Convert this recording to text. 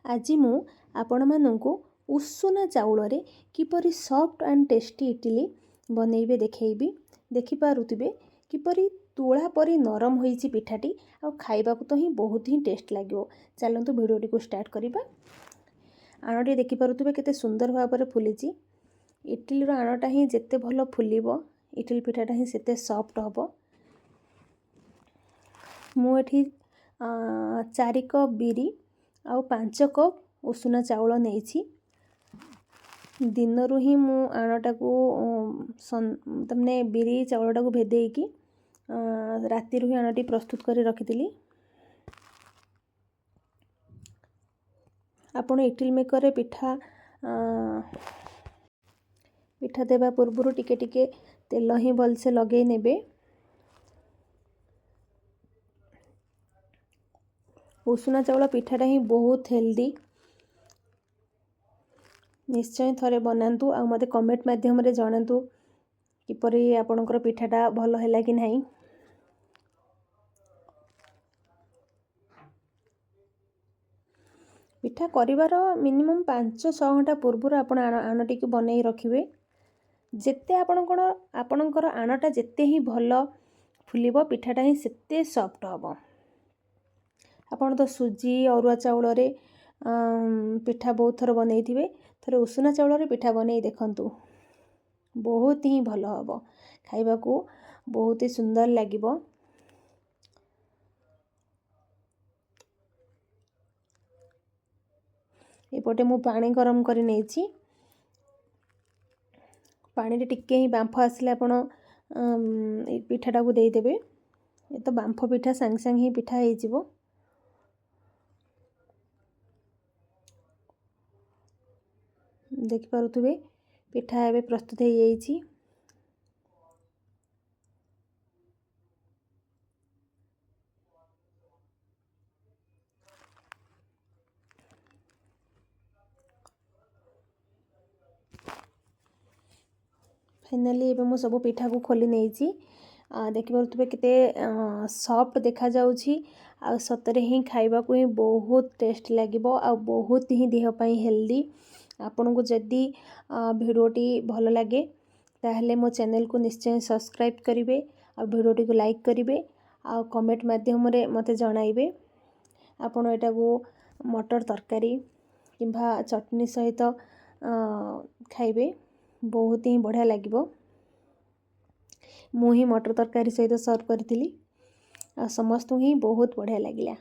आज मु आपण मानू उषुना चाउल किपरि सॉफ्ट एंड टेस्टी इडली बनइबे देखैबी। देखिपारुथिबे किपरि तुला परी नरम होईची पिठाटी आ खाइबाकू तो ही बहुत ही टेस्ट लागिवो। चलंतु भिडियोटी को स्टार्ट करिबा। आणटी देखिपारुथिबे केते सुंदर भाबरे फुलीची। इडली रो आणटा ही जेते भलो फुलिबो इडली पिठाटा ही सेते सॉफ्ट हबो। मु एठी 4 कप बिरी आउ 5 कप उषुना चाउल नेइछि। दिनरु ही मु आणटा को तमने बिरी चाउलटा को भेदेइकी राति रु ही आणटी प्रस्तुत करी रखितिली। आपण इडली मेकर रे पिठा देबा पूर्व टिके टिके तेल ही भलसे लगे नेबे। उषुना चाउल पिठाटा ही बहुत हेल्दी। निश्चय थरे बनातु आ मते कमेंट माध्यम रे जणातु किपरि आपनकर पिठाटा भलो हैला कि नाही। पिठा करिवार मिनिमम 5-6 घंटा पूर्व आपण आणटी को बनई रखिबे। जेते आपनकर आणटा जेते ही भलो फुलिबो पिठाटा ही सेते सॉफ्ट हबो। आपण तो सुजी अरुआ चाउल रे पिठा बहुत थर बनई थिबे। थरे उषुना चाउल रे पिठा बनई देखंतु बहुत ही भलो हबो। खाइबा को बहुत ही सुंदर लागिबो। एपटे मु पानी गरम करी नेछि। पानी रे टिके ही बांफ आसले आपण पिठाटा को देई देबे। ए तो बांफ पिठा संग संग ही पिठा हे जिवो। देखि पारुथुबे पिठा एबे प्रस्तुत हो जाइछि। फाइनली एबे मु सब पिठा को खोली नेइछि। देखि पारुथुबे केते सॉफ्ट देखा जाउछि आ सतरे ही खाइबा को ही बहुत टेस्ट लागिबो आ बहुत ही देह पई हेल्दी। आपन को जदी भिडियोटी भलो लागे ताहले मो चैनल को निश्चय सब्सक्राइब करिवे आ भिडियोटी को लाइक करिवे आ कमेंट माध्यम रे मते जणाइबे। आपन एटा को मटर तरकारी किंबा चटनी सहित खाइबे बहुत ही बढ़िया लागिबो। मु ही मटर तरकारी सहित सर्व करथिली आ समस्त ही बहुत बढ़िया लागिला।